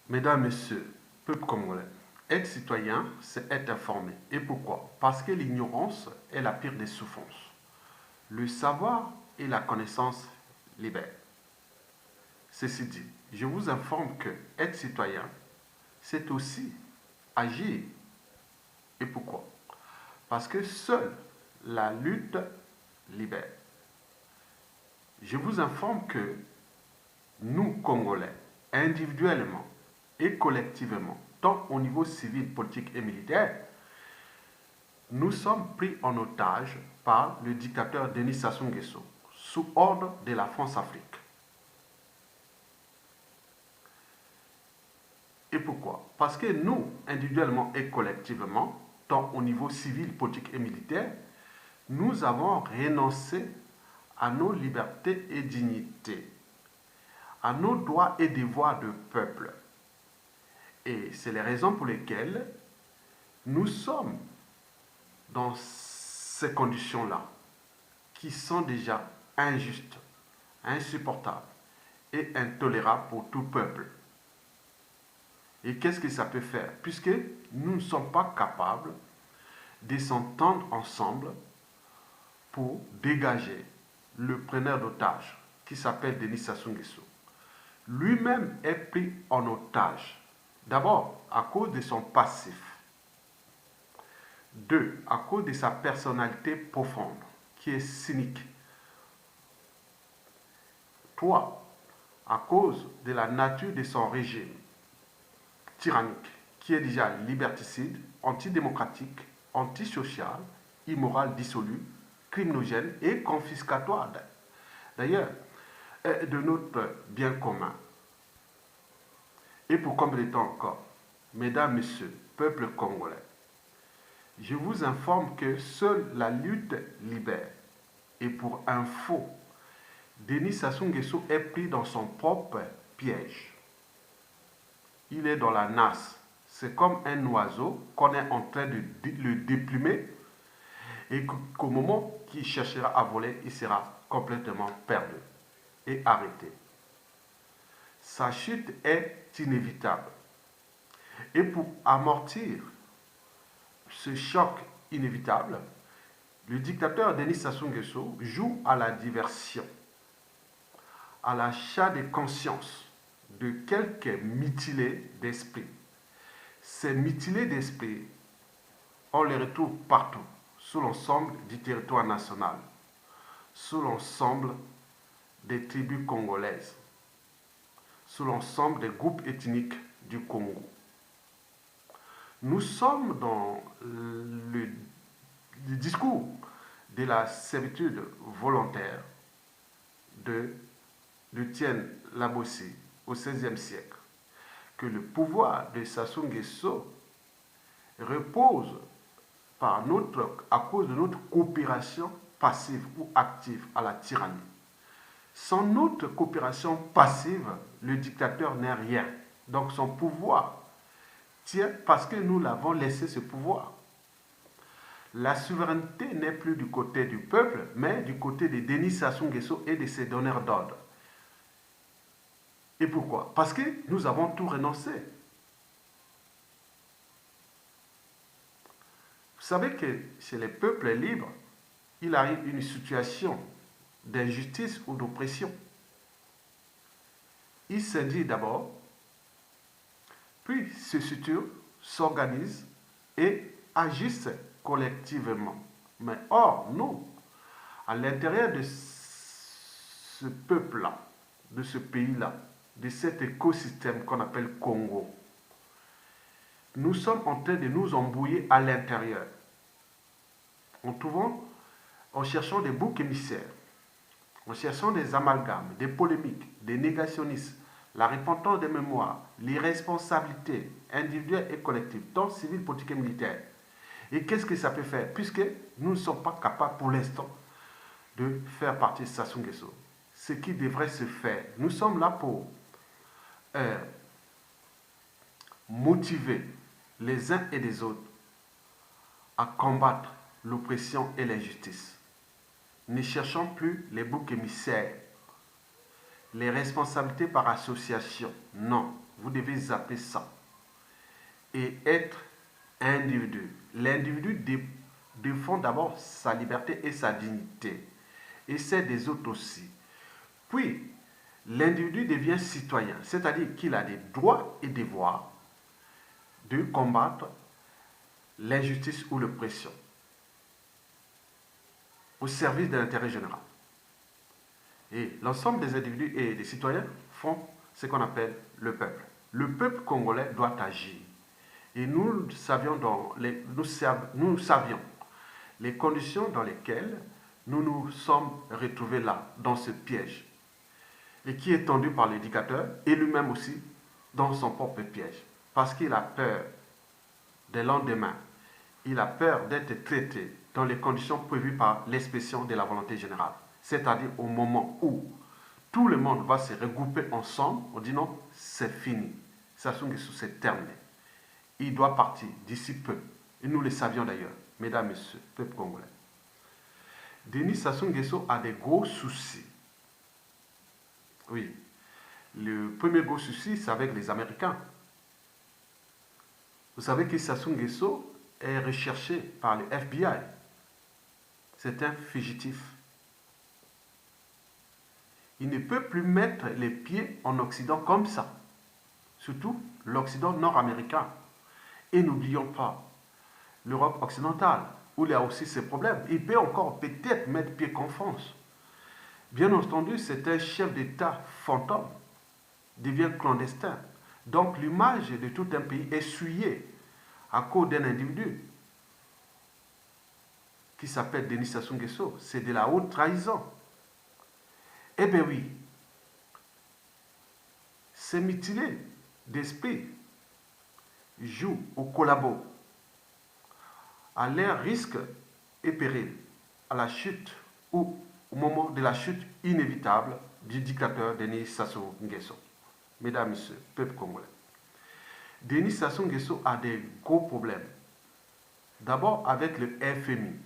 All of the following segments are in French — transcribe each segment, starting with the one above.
Mesdames, Messieurs, peuple congolais, être citoyen, c'est être informé. Et pourquoi? Parce que l'ignorance est la pire des souffrances. Le savoir et la connaissance libèrent. Ceci dit, je vous informe que être citoyen, c'est aussi agir. Et pourquoi? Parce que seule la lutte libère. Je vous informe que nous, Congolais, individuellement et collectivement, tant au niveau civil, politique et militaire, nous sommes pris en otage par le dictateur Denis Sassou Nguesso, sous ordre de la France-Afrique. Et pourquoi? Parce que nous, individuellement et collectivement, tant au niveau civil, politique et militaire, nous avons renoncé à nos libertés et dignités, à nos droits et devoirs de peuple. Et c'est les raisons pour lesquelles nous sommes dans ces conditions-là, qui sont déjà injustes, insupportables et intolérables pour tout peuple. Et qu'est-ce que ça peut faire? Puisque nous ne sommes pas capables de s'entendre ensemble pour dégager le preneur d'otages qui s'appelle Denis Sassou Nguesso. Lui-même est pris en otage. D'abord, à cause de son passif. Deux, à cause de sa personnalité profonde, qui est cynique. Trois, à cause de la nature de son régime tyrannique, qui est déjà liberticide, antidémocratique, antisocial, immoral, dissolu, criminogène et confiscatoire. D'ailleurs, de notre bien commun. Et pour combien de temps encore? Mesdames, Messieurs, peuple congolais, je vous informe que seule la lutte libère. Et pour info, Denis Sassou Nguesso est pris dans son propre piège. Il est dans la nasse. C'est comme un oiseau qu'on est en train de le déplumer et qu'au moment qu'il cherchera à voler, il sera complètement perdu et arrêté. Sa chute est inévitable. Et pour amortir ce choc inévitable, le dictateur Denis Sassou Nguesso joue à la diversion, à l'achat de conscience de quelques mutilés d'esprit. Ces mutilés d'esprit, on les retrouve partout, sur l'ensemble du territoire national, sur l'ensemble des tribus congolaises, sur l'ensemble des groupes ethniques du Congo. Nous sommes dans le discours de la servitude volontaire de Etienne Labossi au XVIe siècle, que le pouvoir de Sassou Nguesso repose à cause de notre coopération passive ou active à la tyrannie. Sans notre coopération passive, le dictateur n'est rien. Donc son pouvoir tient parce que nous l'avons laissé ce pouvoir. La souveraineté n'est plus du côté du peuple, mais du côté de Denis Sassou Nguesso et de ses donneurs d'ordre. Et pourquoi? Parce que nous avons tout renoncé. Vous savez que chez les peuples libres, il arrive une situation d'injustice ou d'oppression. Ils s'indignent d'abord, puis se structurent, s'organisent et agissent collectivement. Mais or, nous, à l'intérieur de ce peuple-là, de ce pays-là, de cet écosystème qu'on appelle Congo, nous sommes en train de nous embrouiller à l'intérieur. En cherchant des boucs émissaires, en cherchant des amalgames, des polémiques, des négationnistes, la repentance des mémoires, l'irresponsabilité individuelle et collective, tant civile, politique et militaire. Et qu'est-ce que ça peut faire? Puisque nous ne sommes pas capables pour l'instant de faire partie de Sassou Nguesso. Ce qui devrait se faire. Nous sommes là pour motiver les uns et les autres à combattre l'oppression et l'injustice. Ne cherchons plus les boucs émissaires, les responsabilités par association. Non. vous devez zapper ça et être individu. L'individu défend d'abord sa liberté et sa dignité, et celle des autres aussi. Puis, l'individu devient citoyen, c'est-à-dire qu'il a des droits et devoirs de combattre l'injustice ou l'oppression au service de l'intérêt général. Et l'ensemble des individus et des citoyens font ce qu'on appelle le peuple. Le peuple congolais doit agir. Et nous savions les conditions dans lesquelles nous nous sommes retrouvés là, dans ce piège, et qui est tendu par l'éducateur et lui-même aussi dans son propre piège, parce qu'il a peur des lendemains, il a peur d'être traité dans les conditions prévues par l'expression de la volonté générale, c'est-à-dire au moment où tout le monde va se regrouper ensemble, on dit non, c'est fini, Sassou Nguesso, c'est terminé. Il doit partir d'ici peu. Et nous le savions d'ailleurs, mesdames, messieurs, peuple congolais. Denis Sassou Nguesso a des gros soucis. Oui, le premier gros souci, c'est avec les Américains. Vous savez que Sassou Nguesso est recherché par le FBI. C'est un fugitif. Il ne peut plus mettre les pieds en Occident comme ça. Surtout l'Occident nord-américain. Et n'oublions pas l'Europe occidentale, où il y a aussi ses problèmes. Il peut encore peut-être mettre pied qu'en France. Bien entendu, c'est un chef d'État fantôme, devient clandestin. Donc l'image de tout un pays est souillée à cause d'un individu qui s'appelle Denis Sassou Nguesso. C'est de la haute trahison. Eh bien oui, c'est mutilé d'esprit, joue au collabo, à leur risque et péril, à la chute ou au moment de la chute inévitable du dictateur Denis Sassou Nguesso. Mesdames, Messieurs, peuple congolais. Denis Sassou Nguesso a des gros problèmes. D'abord avec le FMI,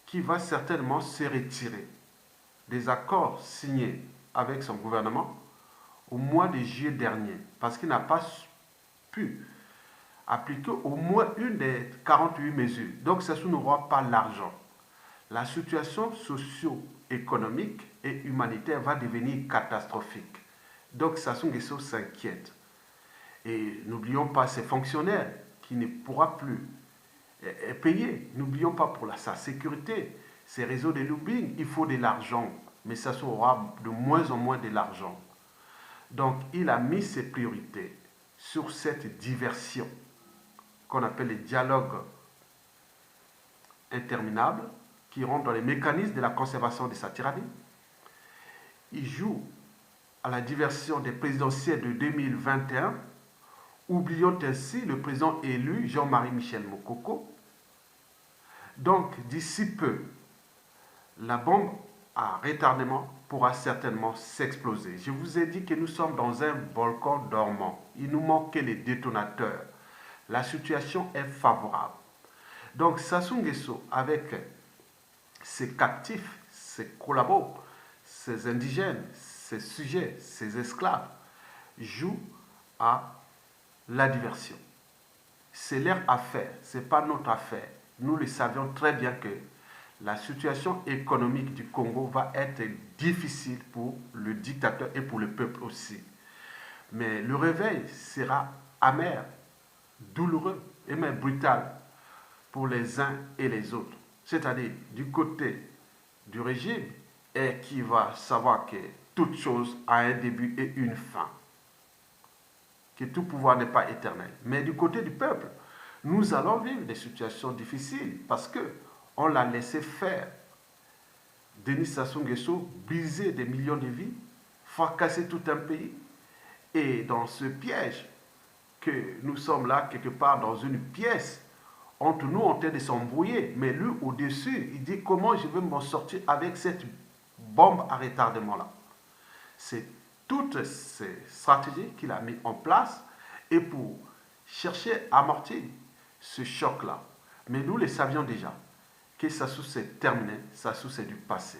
qui va certainement se retirer des accords signés avec son gouvernement au mois de juillet dernier, parce qu'il n'a pas pu appliquer au moins une des 48 mesures. Donc Sassou n'aura pas l'argent. La situation socio-économique et humanitaire va devenir catastrophique. Donc Sassou Nguesso s'inquiète. Et n'oublions pas ces fonctionnaires qui ne pourra plus payer. N'oublions pas pour sa sécurité, ces réseaux de lobbying, il faut de l'argent. Mais Sassou aura de moins en moins de l'argent. Donc il a mis ses priorités sur cette diversion qu'on appelle les dialogues interminables qui rentrent dans les mécanismes de la conservation de sa tyrannie. Il joue à la diversion des présidentielles de 2021, oubliant ainsi le président élu Jean-Marie Michel Mokoko. Donc d'ici peu, la bombe à retardement pourra certainement s'exploser. Je vous ai dit que nous sommes dans un volcan dormant. Il nous manque les détonateurs. La situation est favorable. Donc Sassou Nguesso, avec ses captifs, ses collabos, ses indigènes, ses sujets, ses esclaves, joue à la diversion. C'est leur affaire, ce n'est pas notre affaire. Nous le savions très bien que la situation économique du Congo va être difficile pour le dictateur et pour le peuple aussi. Mais le réveil sera amer, douloureux et même brutal pour les uns et les autres. C'est-à-dire du côté du régime et qui va savoir que toute chose a un début et une fin. Que tout pouvoir n'est pas éternel. Mais du côté du peuple, nous allons vivre des situations difficiles parce que on l'a laissé faire. Denis Sassou Nguesso briser des millions de vies, fracasser tout un pays. Et dans ce piège que nous sommes là, quelque part dans une pièce, entre nous en train de s'embrouiller, mais lui au-dessus, il dit comment je vais m'en sortir avec cette bombe à retardement là. C'est toutes ces stratégies qu'il a mis en place et pour chercher à amortir ce choc là. Mais nous le savions déjà que Sassou c'est terminé, Sassou c'est du passé.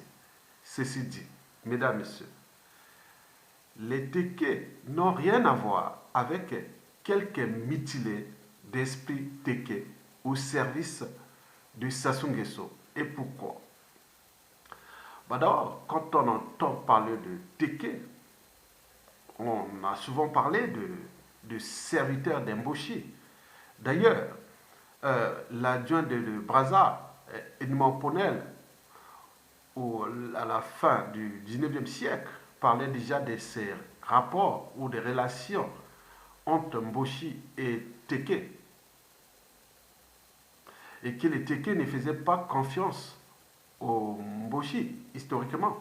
Ceci dit, mesdames, messieurs, les Téké n'ont rien à voir avec quelques mutilés d'esprit Téké au service de Sassou Nguesso. Et pourquoi? D'abord, quand on entend parler de Téké, on a souvent parlé de serviteurs d'Emboshi. D'ailleurs, l'adjoint de Brazza, Edmond Ponel, à la fin du 19e siècle, parlait déjà de ces rapports ou des relations entre Mboshi et Téké. Et que les Téké ne faisaient pas confiance aux Mboshi, historiquement.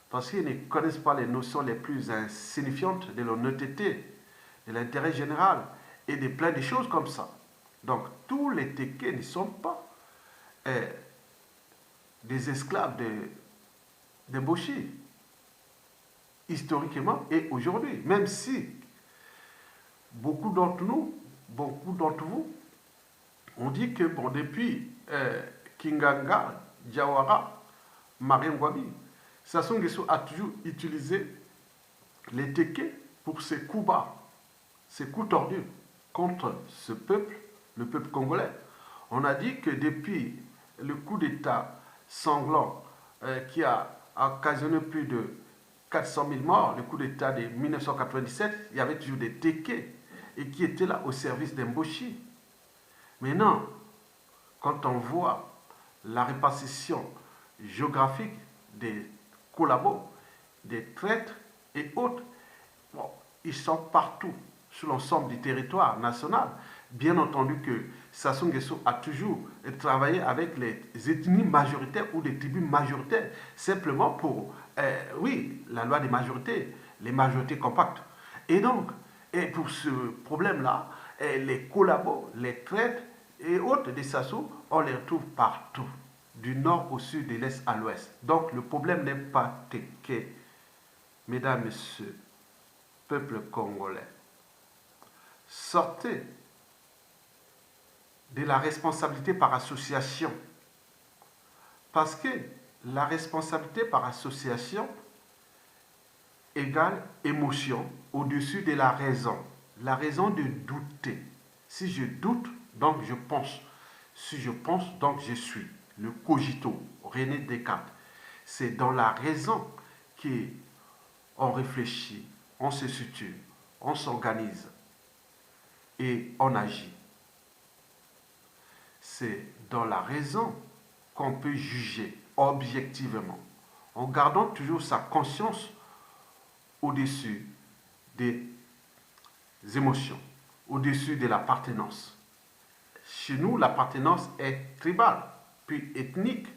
Parce qu'ils ne connaissent pas les notions les plus insignifiantes de l'honnêteté, de l'intérêt général et de plein de choses comme ça. Donc, tous les Téké ne sont pas des esclaves de Mboshi, historiquement et aujourd'hui. Même si beaucoup d'entre nous, beaucoup d'entre vous, ont dit que bon, depuis Kinganga, Diawara, Marien Ngouabi, Sassou Nguesso a toujours utilisé les Téké pour ses coups bas, ses coups tordus contre ce peuple, le peuple congolais. On a dit que depuis le coup d'État sanglant qui a occasionné plus de 400 000 morts, le coup d'État de 1997, il y avait toujours des Téké et qui étaient là au service d'Emboshi. Maintenant, quand on voit la répartition géographique des collabos, des traîtres et autres, bon, ils sont partout sur l'ensemble du territoire national. Bien entendu que Sassou Nguesso a toujours travaillé avec les ethnies majoritaires ou les tribus majoritaires, simplement pour, oui, la loi des majorités, les majorités compactes. Et donc, et pour ce problème-là, les collabos, les traîtres et autres des Sassou, on les retrouve partout, du nord au sud, de l'est à l'ouest. Donc le problème n'est pas Téké. Mesdames, Messieurs, peuple congolais, sortez de la responsabilité par association. Parce que la responsabilité par association égale émotion au-dessus de la raison. La raison de douter. Si je doute, donc je pense. Si je pense, donc je suis. Le cogito, René Descartes. C'est dans la raison qu'on réfléchit, on se situe, on s'organise et on agit. C'est dans la raison qu'on peut juger objectivement, en gardant toujours sa conscience au-dessus des émotions, au-dessus de l'appartenance. Chez nous, l'appartenance est tribale, puis ethnique.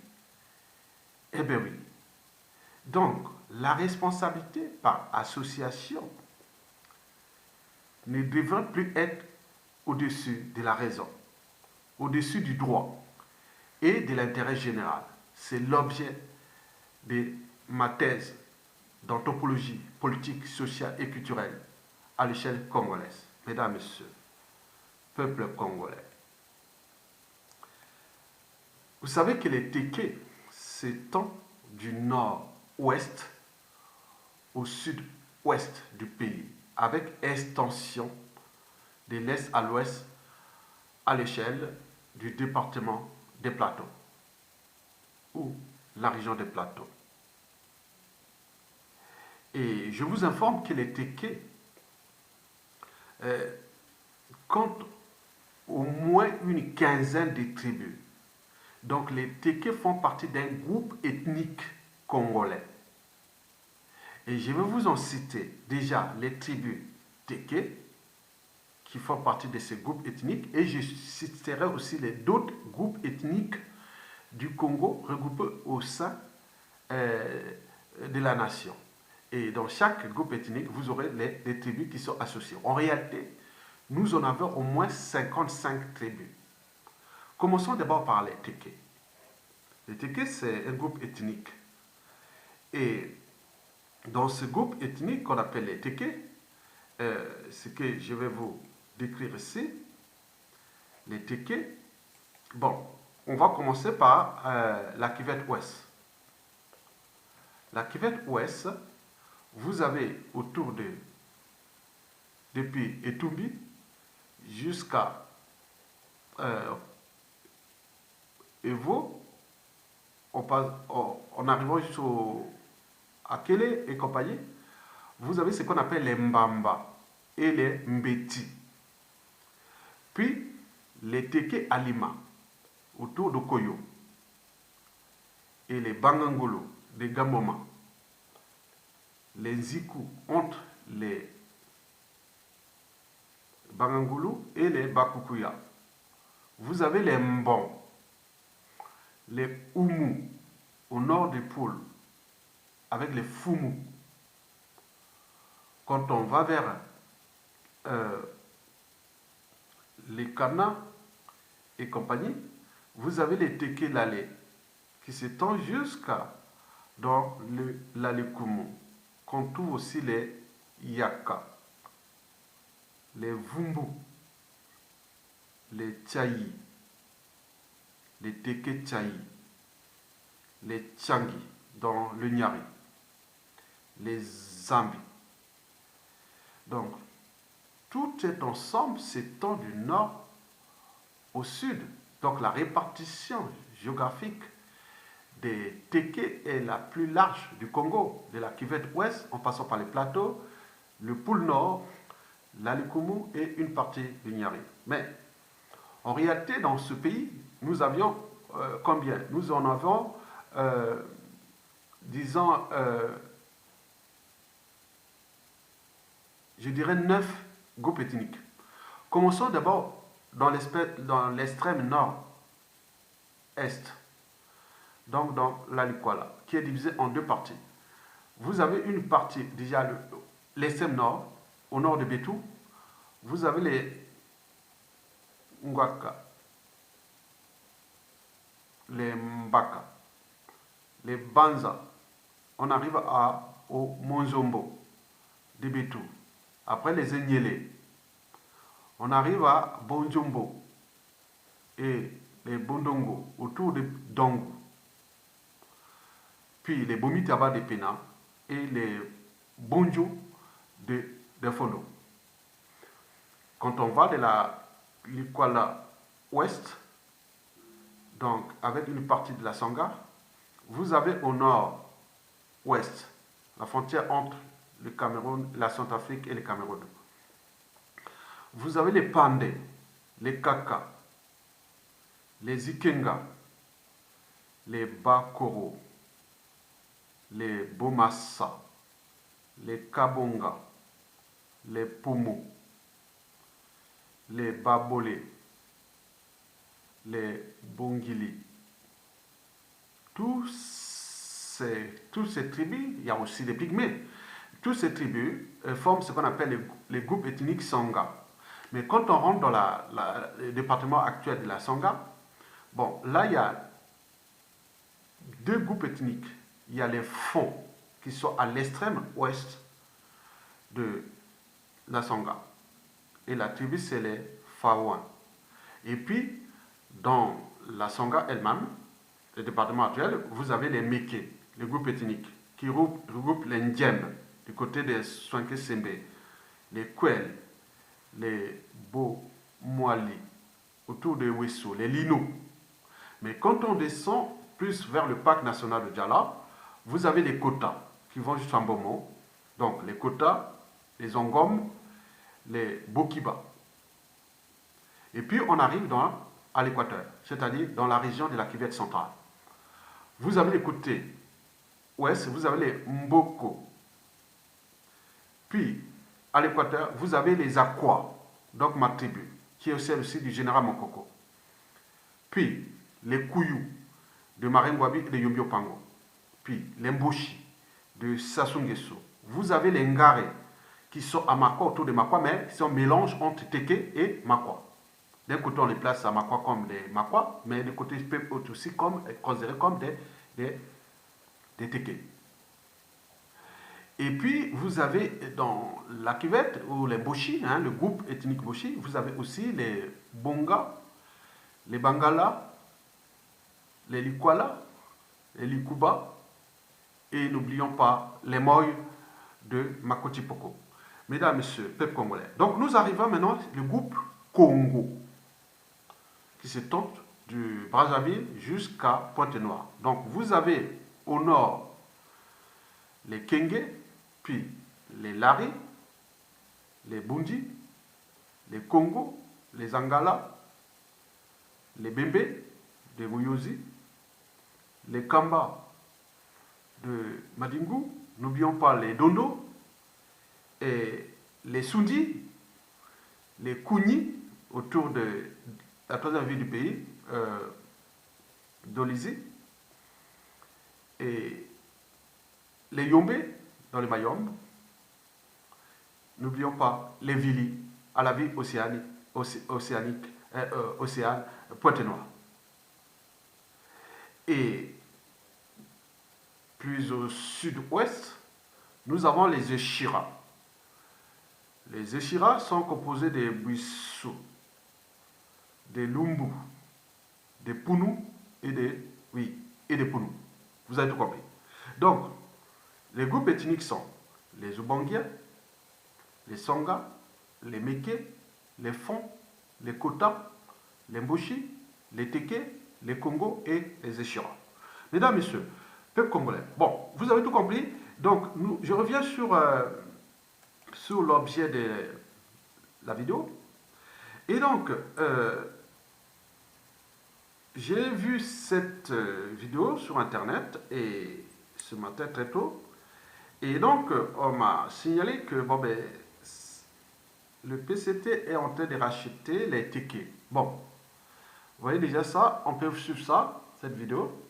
Eh bien oui. Donc, la responsabilité par association ne devrait plus être au-dessus de la raison, au-dessus du droit et de l'intérêt général. C'est l'objet de ma thèse d'anthropologie politique, sociale et culturelle à l'échelle congolaise. Mesdames, Messieurs, peuple congolais. Vous savez que les Téké s'étendent du nord-ouest au sud-ouest du pays, avec extension de l'est à l'ouest à l'échelle du département des Plateaux ou la région des Plateaux. Et je vous informe que les Téké comptent au moins une quinzaine de tribus. Donc les Téké font partie d'un groupe ethnique congolais. Et je vais vous en citer déjà les tribus Téké qui font partie de ces groupes ethniques et je citerai aussi les d'autres groupes ethniques du Congo regroupés au sein de la nation. Et dans chaque groupe ethnique, vous aurez les tribus qui sont associées. En réalité, nous en avons au moins 55 tribus. Commençons d'abord par les Téké. Les Téké, c'est un groupe ethnique. Et dans ce groupe ethnique qu'on appelle les Téké, ce que je vais vous décrire ici, les Téké, bon, on va commencer par la cuvette ouest. La cuvette ouest, vous avez autour depuis Etumbi jusqu'à Evo, en arrivant à Kélé et compagnie, vous avez ce qu'on appelle les Mbamba et les Mbeti. Puis les Teke Alima autour de Koyo et les Bangangolo de Gamoma. Les Zikou entre les Bangangolo et les Bakukuya. Vous avez les Mbon, les Oumou au nord des pôles avec les Foumou. Quand on va vers les Kana et compagnie, vous avez les Teke Lale qui s'étend jusqu'à dans le Lalekumu. Qu'on trouve aussi les Yaka, les Vumbu, les Tchayi, les Teke Tchayi, les Tchangi dans le Nyari, les Zambi. Donc, tout cet ensemble s'étend du nord au sud. Donc, la répartition géographique des Teke est la plus large du Congo, de la cuvette ouest, en passant par les plateaux, le pôle nord, l'Alikumu et une partie du Nyari. Mais, en réalité, dans ce pays, nous avions combien? Nous en avons, disons, je dirais 9 groupes ethniques. Commençons d'abord dans l'extrême nord-est, donc dans l'Alikwala, qui est divisé en deux parties. Vous avez une partie, déjà l'extrême nord, au nord de Betou, vous avez les Ngwaka, les Mbaka, les Banza. On arrive au Monzombo de Betou. Après les Enyele, on arrive à Bonjombo et les Bondongo autour de Dongo. Puis les Bomitaba de Pena et les Bonjo de Fondo. Quand on va de la Likwala ouest, donc avec une partie de la Sangha, vous avez au nord-ouest la frontière entre le Cameroun, la Centrafrique et le Cameroun. Vous avez les Pandé, les Kaka, les Ikenga, les Bakoro, les Bomassa, les Kabonga, les Pomo, les Babolé, les Bongili. Tous ces tribus, il y a aussi des pygmées, toutes ces tribus forment ce qu'on appelle les groupes ethniques Sangha. Mais quand on rentre dans le département actuel de la Sangha, bon, là il y a deux groupes ethniques. Il y a les Fonds qui sont à l'extrême ouest de la Sangha. Et la tribu, c'est les Faouan. Et puis, dans la Sangha elle-même, le département actuel, vous avez les Meke, le groupe ethnique, qui regroupe les Ndjem, du côté des Swanke Sembe, les Kwel, les Bo-Moali, autour de Wesso, les Lino. Mais quand on descend plus vers le parc national de Djala, vous avez les Kota, qui vont jusqu'à Mbomo. Donc les Kota, les Ongom, les Bokiba. Et puis on arrive à l'équateur, c'est-à-dire dans la région de la cuvette centrale. Vous avez les côtés ouest, vous avez les Mboko. Puis à l'équateur, vous avez les Akwa, donc ma tribu, qui est celle aussi du général Mokoko. Puis les Kouyou de Marengwabi et de Yombio Pango. Puis les Mboshi de Sassou-Nguesso. Vous avez les Ngare qui sont à Makwa, autour de Makwa, mais qui sont un mélange entre Teke et Makwa. D'un côté, on les place à Makwa comme des Makwa, mais de côté, ils peuvent être aussi considérés comme des Teke. Et puis, vous avez dans la cuvette, ou les Boshi, le groupe ethnique Boshi, vous avez aussi les Bonga, les Bangala, les Likwala, les Likuba, et n'oublions pas les Moy de Makoti Poko. Mesdames, Messieurs, peuple congolais. Donc nous arrivons maintenant le groupe Congo, qui s'étend du Brazzaville jusqu'à Pointe-Noire. Donc vous avez au nord les Kenge, puis les Lari, les Bundi, les Congo, les Angala, les Bembe de Muyozi, les Kamba de Madingu, n'oublions pas les Dondo, et les Sundi, les Kouni, autour de la troisième ville du pays, d'Olysée, et les Yombe dans les Mayombe. N'oublions pas les Vili à la ville océanique, Océane, Pointe-Noire. Et plus au sud-ouest, nous avons les Eshira. Les Eshira sont composés des Buissou, des Lumbu, des Punu et des Punu. Vous avez tout compris. Donc, les groupes ethniques sont les Ubangia, les Songa, les Meke, les Fon, les Kota, les Mboshi, les Teke, les Congo et les Eshira. Mesdames, Messieurs, peuple congolais. Bon, vous avez tout compris. Donc, je reviens sur l'objet de la vidéo. Et donc, j'ai vu cette vidéo sur Internet et ce matin très tôt. Et donc, on m'a signalé que bon, ben, le PCT est en train de racheter les tickets. Bon, vous voyez déjà ça, on peut suivre ça, cette vidéo.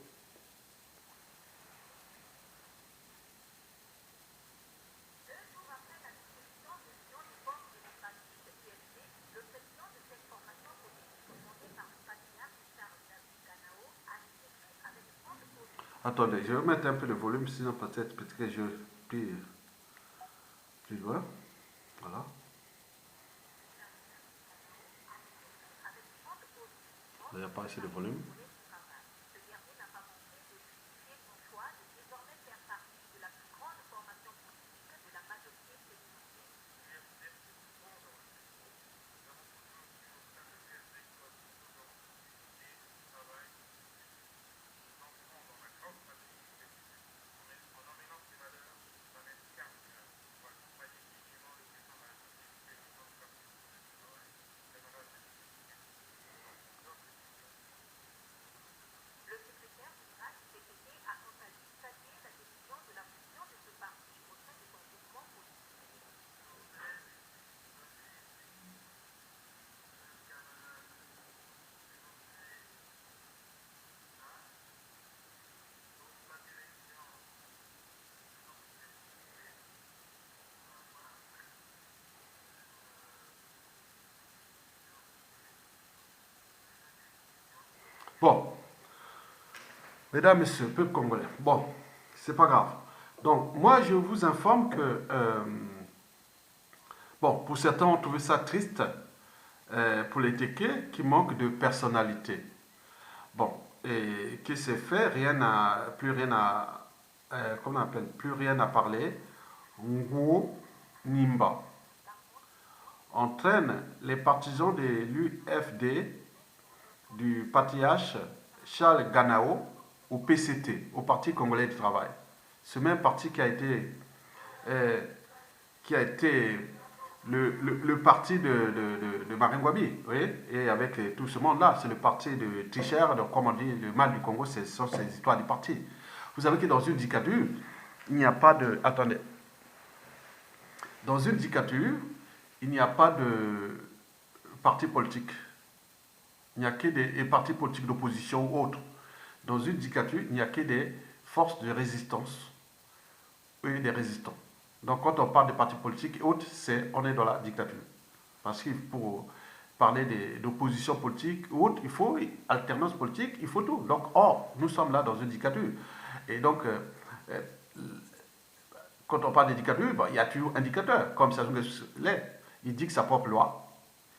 Attendez, je vais mettre un peu le volume, sinon peut-être que je plie plus loin. Voilà. Il n'y a pas assez de volume. Bon, mesdames, messieurs, peuple congolais, bon, c'est pas grave. Donc, moi, je vous informe que, bon, pour certains, ont trouvé ça triste, pour les Téké, qui manquent de personnalité. Bon, et qui s'est fait, plus rien à, comment on appelle, plus rien à parler. Ngo Nimba entraîne les partisans de l'UFD, du patriarche Charles Ganao, au PCT, au Parti Congolais du Travail. Ce même parti euh, qui a été le parti de Marine Ngouabi, oui, et avec tout ce monde-là, c'est le parti de Trichère, comme on dit, le mal du Congo, ce sont ces histoires du parti. Vous savez que dans une dictature, il n'y a pas de... Attendez. Dans une dictature, il n'y a pas de parti politique. Il n'y a que des partis politiques d'opposition ou autres. Dans une dictature, il n'y a que des forces de résistance et des résistants. Donc quand on parle de partis politiques et autres, on est dans la dictature. Parce que pour parler d'opposition politique ou autre, il faut alternance politique, il faut tout. Donc, or, nous sommes là dans une dictature. Et donc, quand on parle de dictature, bon, il y a toujours un dictateur, comme Sassou Nguesso l'est. Il dit que sa propre loi.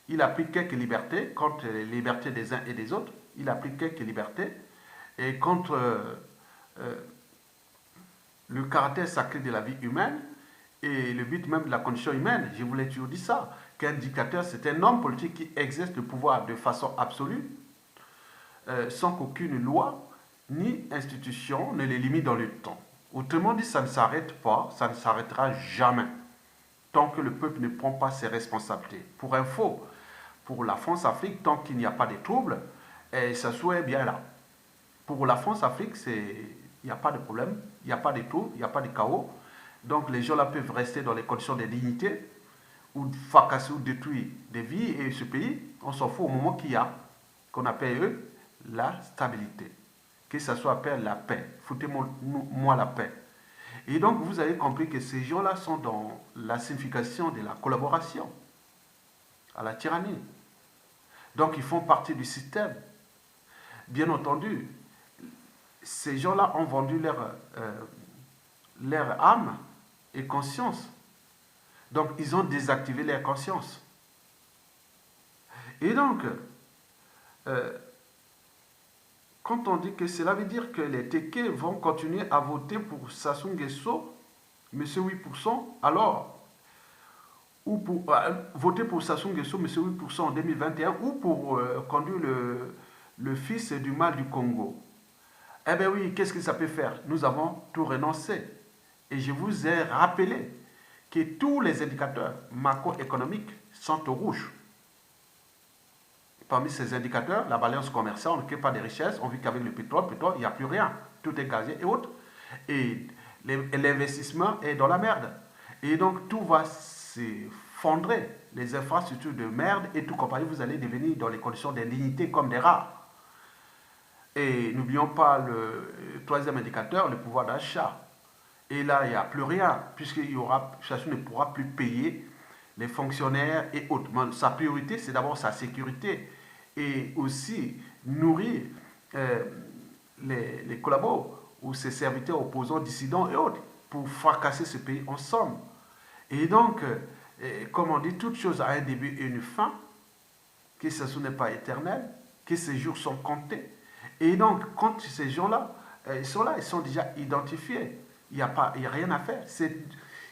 Il a pris quelques libertés contre les libertés des uns et des autres. Il a pris quelques libertés. Et contre le caractère sacré de la vie humaine. Et le but même de la condition humaine, je vous l'ai toujours dit ça, qu'un dictateur, c'est un homme politique qui exerce le pouvoir de façon absolue, sans qu'aucune loi ni institution ne les limite dans le temps. Autrement dit, ça ne s'arrête pas, ça ne s'arrêtera jamais, tant que le peuple ne prend pas ses responsabilités. Pour info, pour la France-Afrique, tant qu'il n'y a pas de troubles, ça soit bien là. Pour la France-Afrique, il n'y a pas de problème, il n'y a pas de troubles, il n'y a pas de chaos. Donc les gens là peuvent rester dans les conditions de dignité, ou fracasser ou détruire des vies, et ce pays, on s'en fout au moment qu'il y a, qu'on appelle eux, la stabilité. Que ça soit appelé la paix. Foutez-moi la paix. Et donc vous avez compris que ces gens-là sont dans la signification de la collaboration à la tyrannie. Donc ils font partie du système. Bien entendu, ces gens-là ont vendu leur âme et conscience. Donc ils ont désactivé leur conscience. Et donc, quand on dit que cela veut dire que les Téké vont continuer à voter pour Sassou Nguesso, monsieur 8%, alors, ou pour voter pour Sassou Nguesso, monsieur 8% en 2021, ou pour conduire le fils du mal du Congo. Eh bien oui, qu'est-ce que ça peut faire? Nous avons tout renoncé. Et je vous ai rappelé que tous les indicateurs macroéconomiques sont au rouge. Parmi ces indicateurs, la balance commerciale, on ne crée pas de richesses, on vit qu'avec le pétrole, il n'y a plus rien, tout est gazier et autres. Et l'investissement est dans la merde. Et donc tout va s'effondrer, les infrastructures de merde et tout compagnie, vous allez devenir dans les conditions d'indignité comme des rats. Et n'oublions pas le troisième indicateur, le pouvoir d'achat. Et là, il n'y a plus rien, puisqu'il y aura, chacun ne pourra plus payer les fonctionnaires et autres. Mais sa priorité, c'est d'abord sa sécurité et aussi nourrir les collabos ou ses serviteurs opposants, dissidents et autres pour fracasser ce pays ensemble. Et donc, comme on dit, toute chose a un début et une fin, que ce n'est pas éternel, que ces jours sont comptés. Et donc, quand ces gens-là, ils sont là, ils sont déjà identifiés. Il n'y a rien à faire.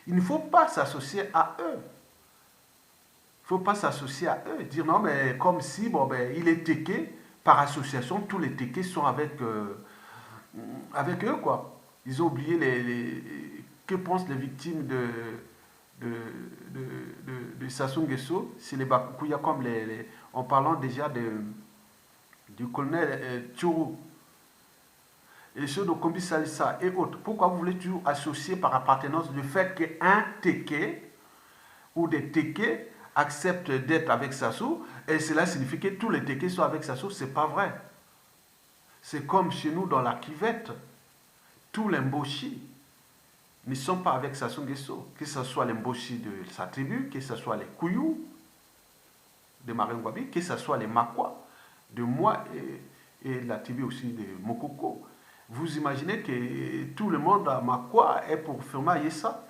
Il ne faut pas s'associer à eux. Il ne faut pas s'associer à eux. Dire non, mais comme si, bon, ben, il est téqué, par association, tous les téqués sont avec eux, quoi. Ils ont oublié que pensent les victimes de Sassou Nguesso, c'est les Bakuya, comme en parlant déjà du colonel Tchourou. Et ceux de Kombi Salissa et autres. Pourquoi vous voulez toujours associer par appartenance le fait qu'un Téké ou des Tékés acceptent d'être avec Sassou et cela signifie que tous les Tékés sont avec Sassou? C'est pas vrai. C'est comme chez nous dans la Kivette. Tous les Mboshi ne sont pas avec Sassou Nguesso. Que ce soit les Mboshi de sa tribu, que ce soit les Kouyou de Maringwabi, que ce soit les Makwa de moi et la tribu aussi de Mokoko. Vous imaginez que tout le monde à Makwa est pour Firma Yessa.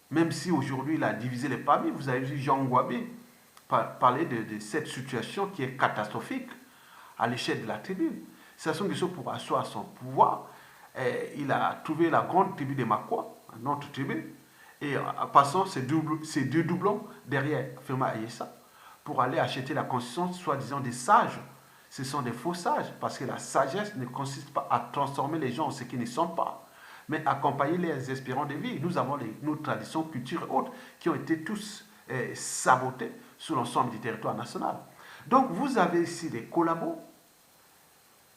Même si aujourd'hui il a divisé les familles, vous avez vu Jean Ngwabi parler de cette situation qui est catastrophique à l'échelle de la tribu. Sassou Nguesso, pour asseoir son pouvoir, il a trouvé la grande tribu des Makwa, une autre tribu, et en passant ces deux doublons derrière Firma Yessa pour aller acheter la conscience soi-disant des sages. Ce sont des faux sages, parce que la sagesse ne consiste pas à transformer les gens en ce qu'ils ne sont pas, mais accompagner les espérants de vie. Nous avons nos traditions, cultures et autres qui ont été tous sabotées sur l'ensemble du territoire national. Donc vous avez ici des collabos,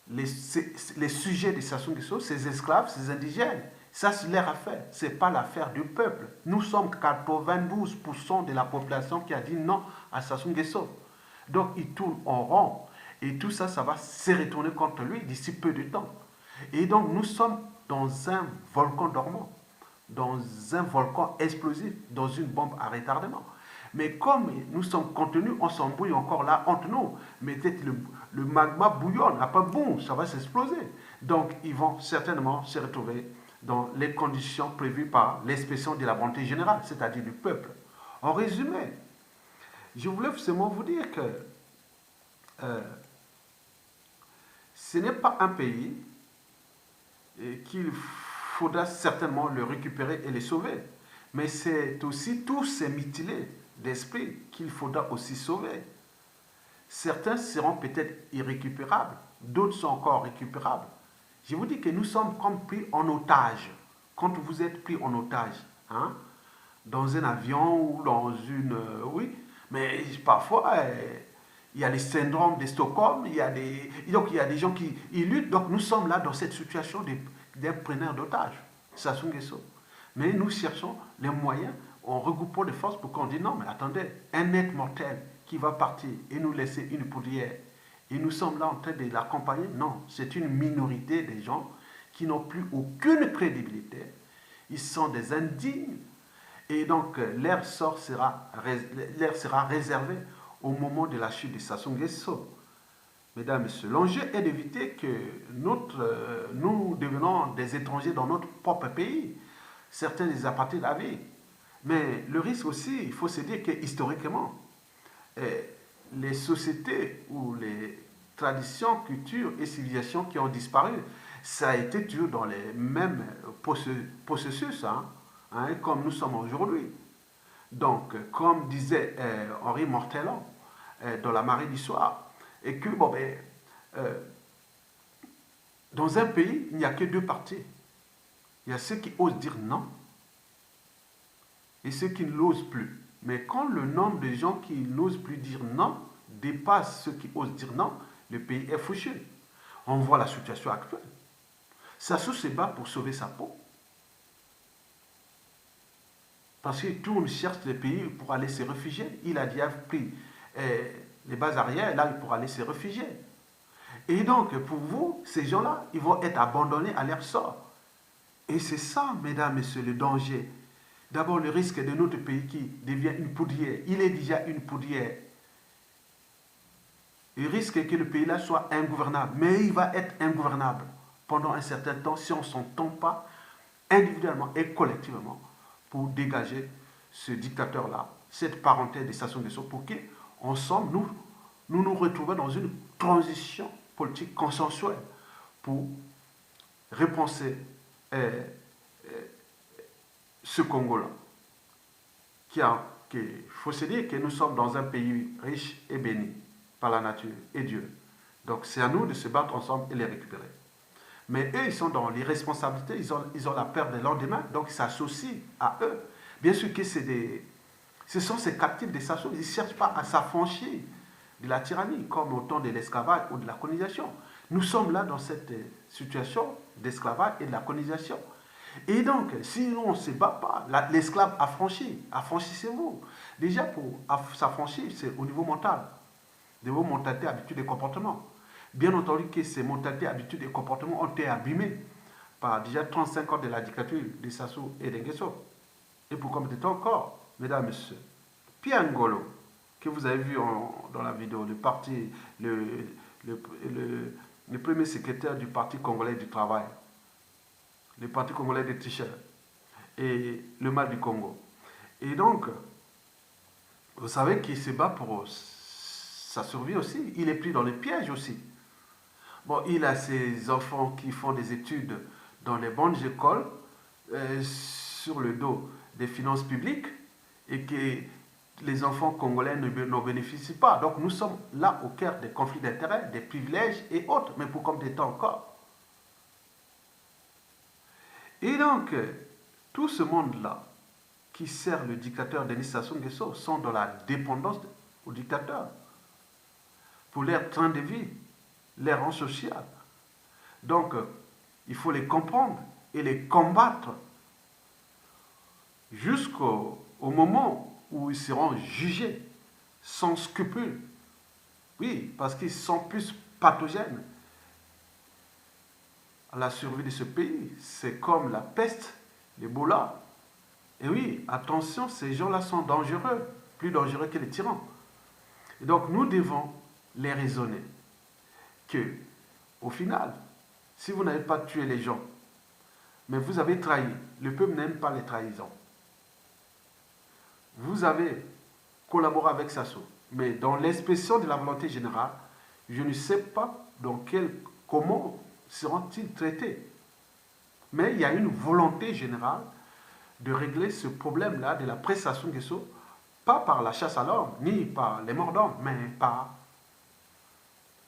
les sujets de Sassou Nguesso, ces esclaves, ces indigènes. Ça, c'est leur affaire, ce n'est pas l'affaire du peuple. Nous sommes 92% de la population qui a dit non à Sassou Nguesso. Donc ils tournent en rond. Et tout ça, ça va se retourner contre lui d'ici peu de temps. Et donc, nous sommes dans un volcan dormant, dans un volcan explosif, dans une bombe à retardement. Mais comme nous sommes contenus, on s'embrouille encore là entre nous. Mais peut-être le magma bouillonne, après boum, ça va s'exploser. Donc, ils vont certainement se retrouver dans les conditions prévues par l'expression de la volonté générale, c'est-à-dire du peuple. En résumé, je voulais seulement vous dire que ce n'est pas un pays qu'il faudra certainement le récupérer et le sauver. Mais c'est aussi tous ces mutilés d'esprit qu'il faudra aussi sauver. Certains seront peut-être irrécupérables, d'autres sont encore récupérables. Je vous dis que nous sommes comme pris en otage. Quand vous êtes pris en otage, hein, dans un avion ou dans une... oui, mais parfois, il y a les syndromes de Stockholm, donc il y a des gens qui luttent. Donc nous sommes là dans cette situation d'un preneur d'otages, Sassou Nguesso. Mais nous cherchons les moyens en regroupant les forces pour qu'on dise non, mais attendez, un être mortel qui va partir et nous laisser une poudrière, et nous sommes là en train de l'accompagner. Non, c'est une minorité des gens qui n'ont plus aucune crédibilité. Ils sont des indignes. Et donc, leur sort sera réservé au moment de la chute de Sassou Nguesso. Mesdames et messieurs, l'enjeu est d'éviter que nous devenons des étrangers dans notre propre pays. Certains les apartés la vie. Mais le risque aussi, il faut se dire que historiquement, les sociétés ou les traditions, cultures et civilisations qui ont disparu, ça a été toujours dans les mêmes processus, comme nous sommes aujourd'hui. Donc, comme disait Henri Mortellon dans La Marée du Soir, et que, dans un pays, il n'y a que deux partis. Il y a ceux qui osent dire non et ceux qui ne l'osent plus. Mais quand le nombre de gens qui n'osent plus dire non dépasse ceux qui osent dire non, le pays est foutu. On voit la situation actuelle. Sassou se bat pour sauver sa peau. Parce qu'il tourne, cherche les pays pour aller se réfugier. Il a déjà pris les bases arrières, là, pour aller se réfugier. Et donc, pour vous, ces gens-là, ils vont être abandonnés à leur sort. Et c'est ça, mesdames, messieurs, le danger. D'abord, le risque de notre pays qui devient une poudrière. Il est déjà une poudrière. Il risque que le pays-là soit ingouvernable. Mais il va être ingouvernable pendant un certain temps si on ne s'entend pas individuellement et collectivement pour dégager ce dictateur-là, cette parenthèse de Sassou Nguesso, pour qu'ensemble, nous retrouvons dans une transition politique consensuelle pour repenser ce Congo-là. Il faut se dire que nous sommes dans un pays riche et béni par la nature et Dieu. Donc c'est à nous de se battre ensemble et les récupérer. Mais eux, ils sont dans l'irresponsabilité, ils ont la peur des lendemains, donc ils s'associent à eux. Bien sûr que ce sont ces captifs de Sassou, ils ne cherchent pas à s'affranchir de la tyrannie, comme au temps de l'esclavage ou de la colonisation. Nous sommes là dans cette situation d'esclavage et de la colonisation. Et donc, si on ne se bat pas, l'esclave affranchi, affranchissez-vous. Déjà, pour s'affranchir, c'est au niveau mental, de vos mentalités, habitudes et comportements. Bien entendu que ces mentalités, habitudes et comportements ont été abîmés par déjà 35 ans de la dictature de Sassou et de Nguesso. Et pour combien de temps encore, mesdames et messieurs, Pierre Ngolo, que vous avez vu dans la vidéo, le premier secrétaire du Parti congolais du travail, le Parti congolais des tricheurs et le mal du Congo. Et donc, vous savez qu'il se bat pour sa survie aussi. Il est pris dans les pièges aussi. Bon, il a ses enfants qui font des études dans les bonnes écoles sur le dos des finances publiques et que les enfants congolais n'en bénéficient pas. Donc nous sommes là au cœur des conflits d'intérêts, des privilèges et autres, mais pour combien de temps encore? Et donc, tout ce monde-là qui sert le dictateur Denis Sassou Nguesso sont dans la dépendance au dictateur pour leur train de vie, leur rang social. Donc, il faut les comprendre et les combattre jusqu'au moment où ils seront jugés sans scrupule. Oui, parce qu'ils sont plus pathogènes à la survie de ce pays. C'est comme la peste, l'Ebola. Et oui, attention, ces gens-là sont dangereux, plus dangereux que les tyrans. Et donc, nous devons les raisonner que, au final, si vous n'avez pas tué les gens, mais vous avez trahi, le peuple n'aime pas les trahisons. Vous avez collaboré avec Sassou, mais dans l'expression de la volonté générale, je ne sais pas comment seront-ils traités. Mais il y a une volonté générale de régler ce problème-là de la prestation de sceaux, pas par la chasse à l'homme, ni par les morts d'homme, mais par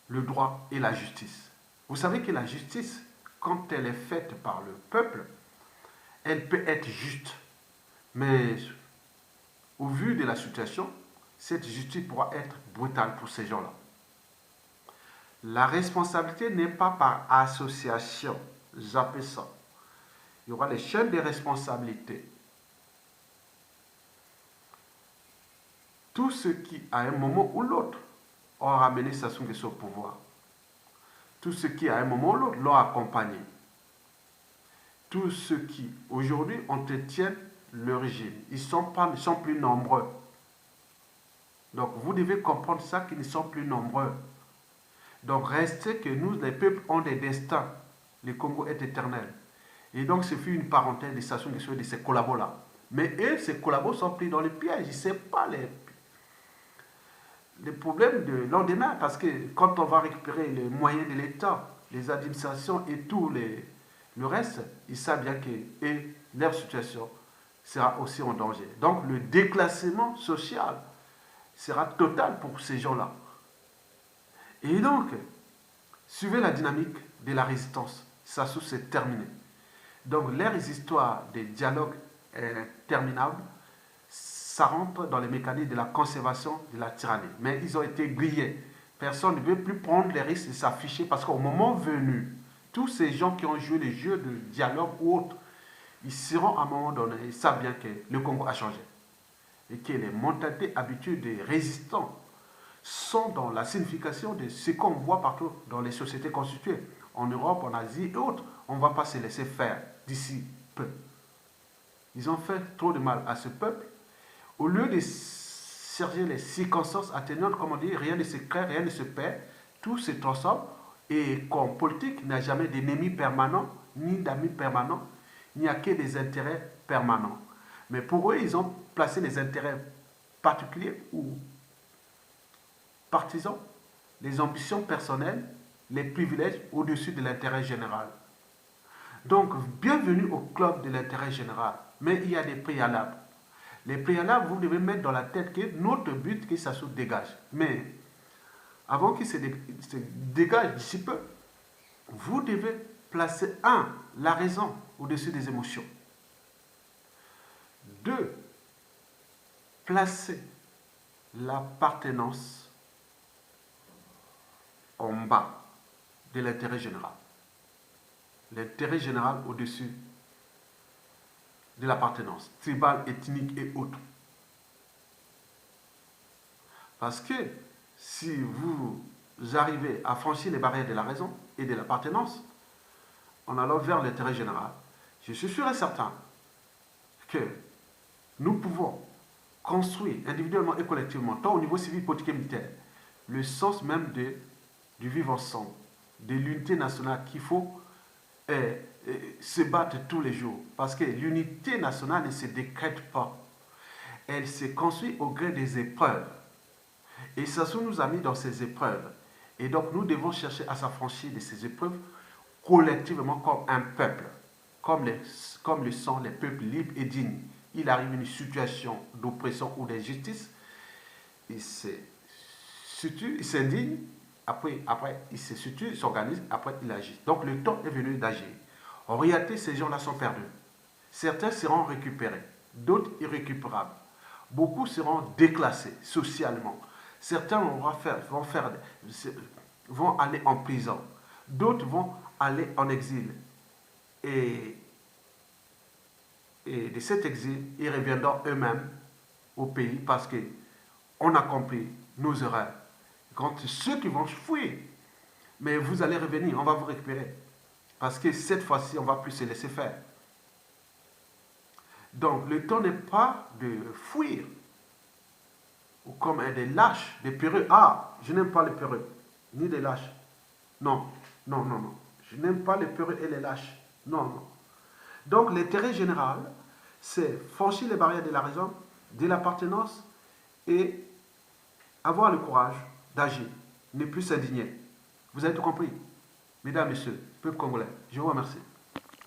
le droit et la justice. Vous savez que la justice, quand elle est faite par le peuple, elle peut être juste. Mais au vu de la situation, cette justice pourra être brutale pour ces gens-là. La responsabilité n'est pas par association, j'appelle ça. Il y aura les chaînes de responsabilités. Tout ce qui, à un moment ou l'autre, ont ramené Sassou Nguesso au pouvoir. Tout ce qui, à un moment ou l'autre, l'ont accompagné. Tous ceux qui, aujourd'hui, entretiennent le régime. Ils ne sont plus nombreux. Donc, vous devez comprendre ça, qu'ils ne sont plus nombreux. Donc, restez que nous, les peuples, ont des destins. Le Congo est éternel. Et donc, ce fut une parenthèse de Sassou Nguesso et de ses collabos-là. Mais eux, ces collabos sont pris dans le piège. Ils ne savent pas les problèmes de lendemain. Parce que quand on va récupérer les moyens de l'État, les administrations et tout le reste, ils savent bien que leur situation sera aussi en danger. Donc, le déclassement social sera total pour ces gens-là. Et donc, suivez la dynamique de la résistance. Sassou, c'est terminé. Donc, leurs histoires de dialogue interminables, ça rentre dans les mécanismes de la conservation de la tyrannie. Mais ils ont été grillés. Personne ne veut plus prendre les risques de s'afficher parce qu'au moment venu, tous ces gens qui ont joué les jeux de dialogue ou autres, ils seront à un moment donné, ils savent bien que le Congo a changé. Et que les mentalités habituelles des résistants sont dans la signification de ce qu'on voit partout dans les sociétés constituées, en Europe, en Asie et autres. On ne va pas se laisser faire d'ici peu. Ils ont fait trop de mal à ce peuple. Au lieu de chercher les circonstances atténuantes, comme on dit, rien ne se crée, rien ne se perd, tout se transforme. Et comme politique, il n'y a jamais d'ennemis permanents, ni d'amis permanents, il n'y a que des intérêts permanents. Mais pour eux, ils ont placé les intérêts particuliers ou partisans, les ambitions personnelles, les privilèges au-dessus de l'intérêt général. Donc, bienvenue au club de l'intérêt général. Mais il y a des préalables. Les préalables, vous devez mettre dans la tête que notre but, que ça se dégage. Mais avant qu'il se dégage d'ici peu, vous devez placer, la raison au-dessus des émotions. 2, placer l'appartenance en bas de l'intérêt général. L'intérêt général au-dessus de l'appartenance tribale, ethnique et autres. Parce que si vous arrivez à franchir les barrières de la raison et de l'appartenance, en allant vers l'intérêt général, je suis sûr et certain que nous pouvons construire individuellement et collectivement, tant au niveau civil, politique et militaire, le sens même du vivre ensemble, de l'unité nationale qu'il faut se battre tous les jours. Parce que l'unité nationale ne se décrète pas. Elle se construit au gré des épreuves. Et Sassou nous a mis dans ces épreuves. Et donc nous devons chercher à s'affranchir de ces épreuves collectivement comme un peuple, comme le sont les peuples libres et dignes. Il arrive une situation d'oppression ou d'injustice, il s'indigne, après il se situe, il s'organise, après il agit. Donc le temps est venu d'agir. En réalité, ces gens-là sont perdus. Certains seront récupérés, d'autres irrécupérables. Beaucoup seront déclassés socialement. Certains vont aller en prison. D'autres vont aller en exil. Et de cet exil, ils reviendront eux-mêmes au pays parce qu'on a compris nos erreurs. Quand ceux qui vont fuir, mais vous allez revenir, on va vous récupérer. Parce que cette fois-ci, on ne va plus se laisser faire. Donc, le temps n'est pas de fuir. Ou comme des lâches, des peureux. Ah, je n'aime pas les peureux, ni les lâches. Non, non, non, non. Je n'aime pas les peureux et les lâches. Non, non. Donc, l'intérêt général, c'est franchir les barrières de la raison, de l'appartenance et avoir le courage d'agir, ne plus s'indigner. Vous avez tout compris? Mesdames, Messieurs, peuple congolais, je vous remercie.